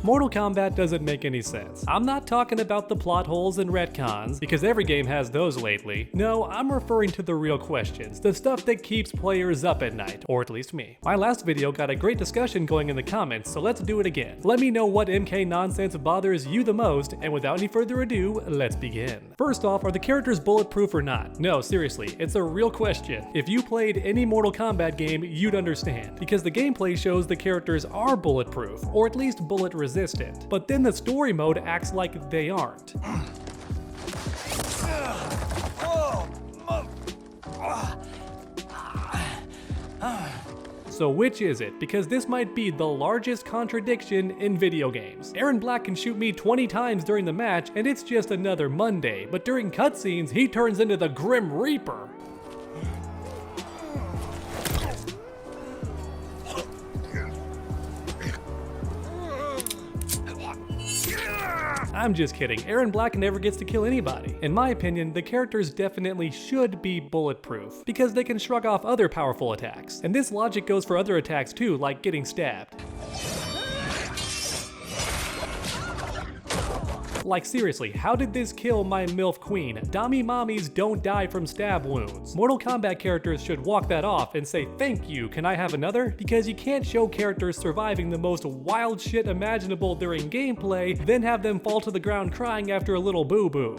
Mortal Kombat doesn't make any sense. I'm not talking about the plot holes and retcons, because every game has those lately. No, I'm referring to the real questions, the stuff that keeps players up at night, or at least me. My last video got a great discussion going in the comments, so let's do it again. Let me know what MK nonsense bothers you the most, and without any further ado, let's begin. First off, are the characters bulletproof or not? No, seriously, it's a real question. If you played any Mortal Kombat game, you'd understand, because the gameplay shows the characters are bulletproof, or at least bullet resistant. But then the story mode acts like they aren't. So which is it? Because this might be the largest contradiction in video games. Aaron Black can shoot me 20 times during the match and it's just another Monday, but during cutscenes he turns into the Grim Reaper. I'm just kidding, Aaron Black never gets to kill anybody. In my opinion, the characters definitely should be bulletproof, because they can shrug off other powerful attacks. And this logic goes for other attacks too, like getting stabbed. Like seriously, how did this kill my MILF queen? Dami mommies don't die from stab wounds. Mortal Kombat characters should walk that off and say thank you, can I have another? Because you can't show characters surviving the most wild shit imaginable during gameplay, then have them fall to the ground crying after a little boo-boo.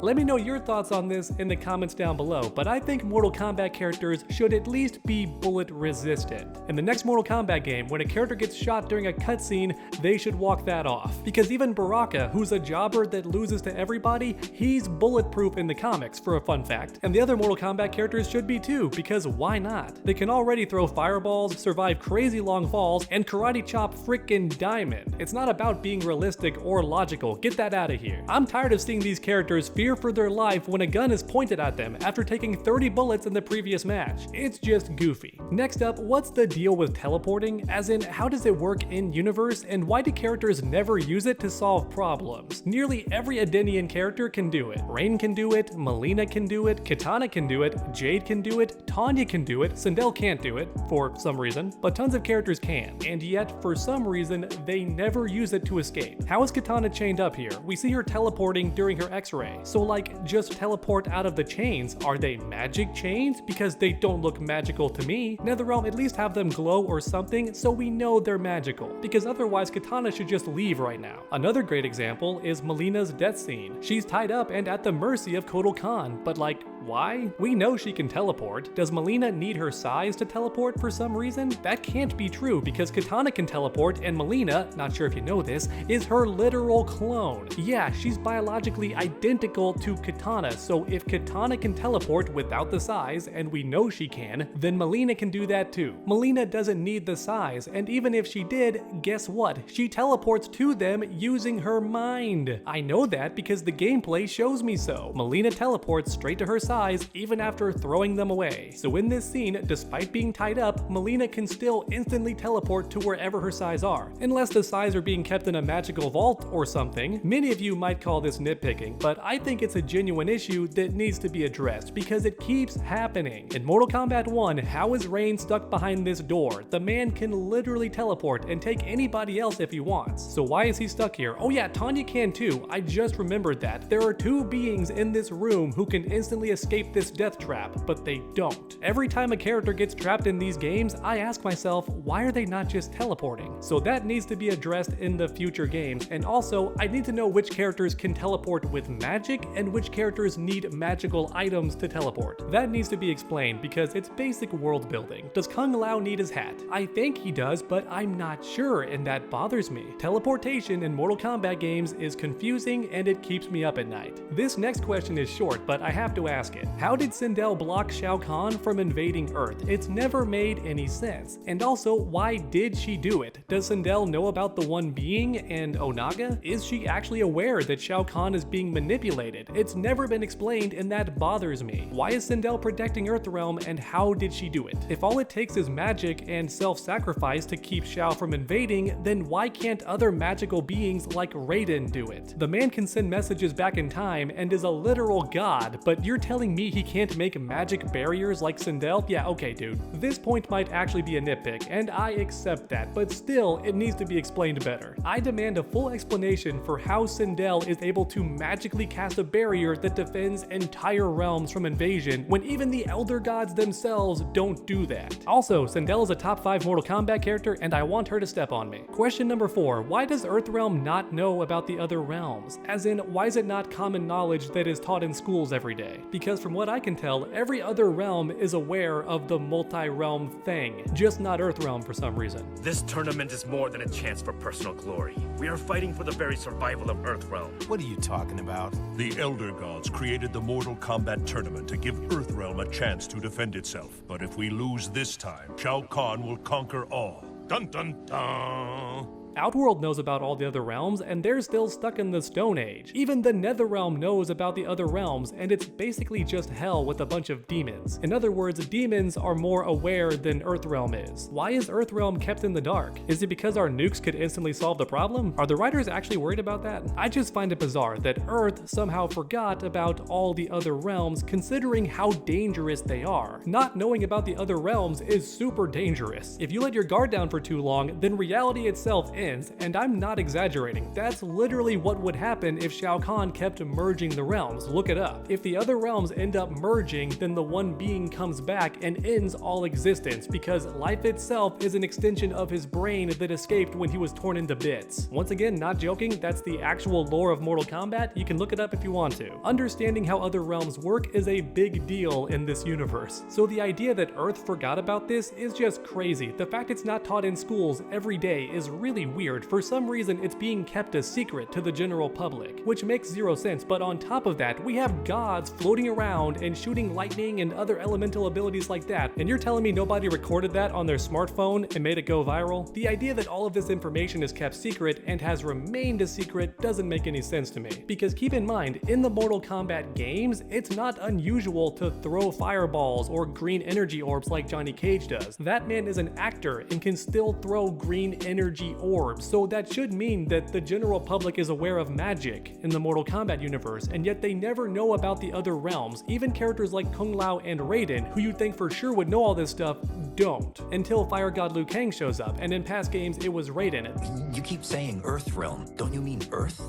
Let me know your thoughts on this in the comments down below, but I think Mortal Kombat characters should at least be bullet resistant. In the next Mortal Kombat game, when a character gets shot during a cutscene, they should walk that off. Because even Baraka, who's a jobber that loses to everybody, he's bulletproof in the comics, for a fun fact. And the other Mortal Kombat characters should be too, because why not? They can already throw fireballs, survive crazy long falls, and karate chop frickin' diamond. It's not about being realistic or logical, get that out of here. I'm tired of seeing these characters fear for their life when a gun is pointed at them after taking 30 bullets in the previous match. It's just goofy. Next up, what's the deal with teleporting? As in, how does it work in universe, and why do characters never use it to solve problems? Nearly every Adenian character can do it. Rain can do it, Melina can do it, Kitana can do it, Jade can do it, Tanya can do it, Sindel can't do it, for some reason, but tons of characters can, and yet, for some reason, they never use it to escape. How is Kitana chained up here? We see her teleporting during her X-ray. So like, just teleport out of the chains. Are they magic chains? Because they don't look magical to me. NetherRealm, at least have them glow or something so we know they're magical. Because otherwise Kitana should just leave right now. Another great example is Melina's death scene. She's tied up and at the mercy of Kotal Khan, but like, why? We know she can teleport. Does Melina need her size to teleport for some reason? That can't be true because Kitana can teleport and Melina, not sure if you know this, is her literal clone. Yeah, she's biologically identical to Kitana, so if Kitana can teleport without the size, and we know she can, then Melina can do that too. Melina doesn't need the size, and even if she did, guess what? She teleports to them using her mind. I know that because the gameplay shows me so. Melina teleports straight to her size even after throwing them away. So in this scene, despite being tied up, Melina can still instantly teleport to wherever her size are. Unless the size are being kept in a magical vault or something. Many of you might call this nitpicking, but I think it's a genuine issue that needs to be addressed because it keeps happening. In Mortal Kombat 1, how is Rain stuck behind this door? The man can literally teleport and take anybody else if he wants. So why is he stuck here? Oh yeah, Tanya can too. I just remembered that. There are two beings in this room who can instantly escape this death trap, but they don't. Every time a character gets trapped in these games, I ask myself, why are they not just teleporting? So that needs to be addressed in the future games, and also, I need to know which characters can teleport with magic and which characters need magical items to teleport. That needs to be explained because it's basic world building. Does Kung Lao need his hat? I think he does, but I'm not sure, and that bothers me. Teleportation in Mortal Kombat games is confusing and it keeps me up at night. This next question is short, but I have to ask it. How did Sindel block Shao Kahn from invading Earth? It's never made any sense. And also, why did she do it? Does Sindel know about the One Being and Onaga? Is she actually aware that Shao Kahn is being manipulated? It's never been explained and that bothers me. Why is Sindel protecting Earthrealm and how did she do it? If all it takes is magic and self-sacrifice to keep Shao from invading, then why can't other magical beings like Raiden do it? The man can send messages back in time and is a literal god, but you're telling telling me he can't make magic barriers like Sindel? Yeah, okay dude. This point might actually be a nitpick, and I accept that, but still, it needs to be explained better. I demand a full explanation for how Sindel is able to magically cast a barrier that defends entire realms from invasion when even the Elder Gods themselves don't do that. Also, Sindel is a top 5 Mortal Kombat character, and I want her to step on me. Question number 4. Why does Earthrealm not know about the other realms? As in, why is it not common knowledge that is taught in schools every day? Because from what I can tell, every other realm is aware of the multi-realm thing, just not Earthrealm for some reason. This tournament is more than a chance for personal glory. We are fighting for the very survival of Earthrealm. What are you talking about? The Elder Gods created the Mortal Kombat tournament to give Earthrealm a chance to defend itself. But if we lose this time, Shao Kahn will conquer all. Dun dun dun! Outworld knows about all the other realms, and they're still stuck in the Stone Age. Even the Netherrealm knows about the other realms, and it's basically just hell with a bunch of demons. In other words, demons are more aware than Earthrealm is. Why is Earthrealm kept in the dark? Is it because our nukes could instantly solve the problem? Are the writers actually worried about that? I just find it bizarre that Earth somehow forgot about all the other realms, considering how dangerous they are. Not knowing about the other realms is super dangerous. If you let your guard down for too long, then reality itself ends. And I'm not exaggerating. That's literally what would happen if Shao Kahn kept merging the realms. Look it up. If the other realms end up merging, then the one being comes back and ends all existence, because life itself is an extension of his brain that escaped when he was torn into bits. Once again, not joking, that's the actual lore of Mortal Kombat. You can look it up if you want to. Understanding how other realms work is a big deal in this universe. So the idea that Earth forgot about this is just crazy. The fact it's not taught in schools every day is really weird. For some reason, it's being kept a secret to the general public, which makes zero sense. But on top of that, we have gods floating around and shooting lightning and other elemental abilities like that, and you're telling me nobody recorded that on their smartphone and made it go viral? The idea that all of this information is kept secret and has remained a secret doesn't make any sense to me. Because keep in mind, in the Mortal Kombat games, it's not unusual to throw fireballs or green energy orbs like Johnny Cage does. That man is an actor and can still throw green energy orbs. So that should mean that the general public is aware of magic in the Mortal Kombat universe, and yet they never know about the other realms. Even characters like Kung Lao and Raiden, who you'd think for sure would know all this stuff, don't. Until Fire God Liu Kang shows up, and in past games it was Raiden. You keep saying Earthrealm. Don't you mean Earth?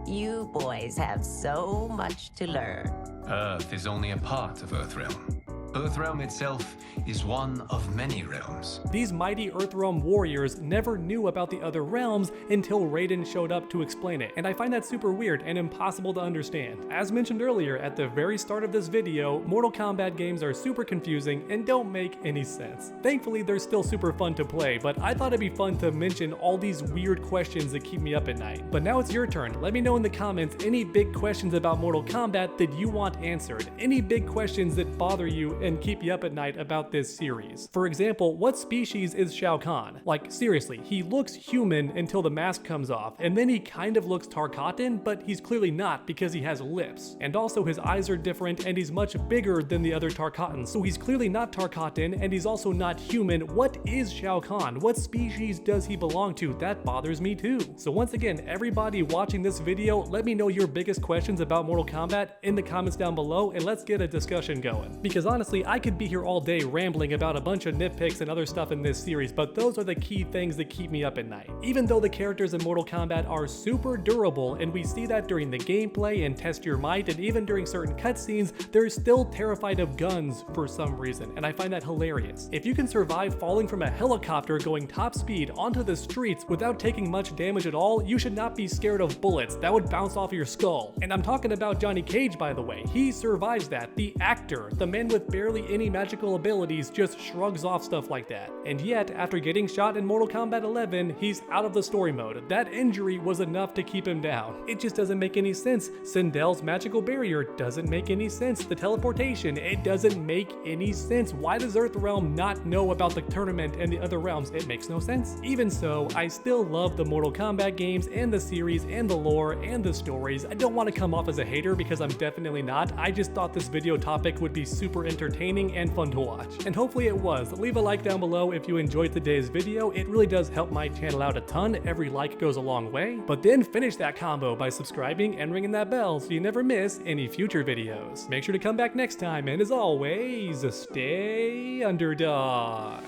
You boys have so much to learn. Earth is only a part of Earthrealm. Earthrealm itself is one of many realms. These mighty Earthrealm warriors never knew about the other realms until Raiden showed up to explain it, and I find that super weird and impossible to understand. As mentioned earlier at the very start of this video, Mortal Kombat games are super confusing and don't make any sense. Thankfully, they're still super fun to play, but I thought it'd be fun to mention all these weird questions that keep me up at night. But now it's your turn. Let me know in the comments any big questions about Mortal Kombat that you want answered. Any big questions that bother you and keep you up at night about this series. For example, what species is Shao Kahn? Like, seriously, he looks human until the mask comes off, and then he kind of looks Tarkatan, but he's clearly not because he has lips. And also his eyes are different, and he's much bigger than the other Tarkatans, so he's clearly not Tarkatan, and he's also not human. What is Shao Kahn? What species does he belong to? That bothers me too. So once again, everybody watching this video, let me know your biggest questions about Mortal Kombat in the comments down below, and let's get a discussion going. Because honestly, I could be here all day rambling about a bunch of nitpicks and other stuff in this series, but those are the key things that keep me up at night. Even though the characters in Mortal Kombat are super durable, and we see that during the gameplay and test your might, and even during certain cutscenes, they're still terrified of guns for some reason, and I find that hilarious. If you can survive falling from a helicopter going top speed onto the streets without taking much damage at all, you should not be scared of bullets. That would bounce off your skull. And I'm talking about Johnny Cage, by the way. He survives that. The actor, the man with barely any magical abilities, just shrugs off stuff like that. And yet, after getting shot in Mortal Kombat 11, he's out of the story mode. That injury was enough to keep him down. It just doesn't make any sense. Sindel's magical barrier doesn't make any sense. The teleportation, it doesn't make any sense. Why does Earthrealm not know about the tournament and the other realms? It makes no sense. Even so, I still love the Mortal Kombat games and the series and the lore and the stories. I don't want to come off as a hater because I'm definitely not. I just thought this video topic would be super interesting entertaining and fun to watch. And hopefully it was. Leave a like down below if you enjoyed today's video. It really does help my channel out a ton. Every like goes a long way. But then finish that combo by subscribing and ringing that bell so you never miss any future videos. Make sure to come back next time, and as always, stay underdog.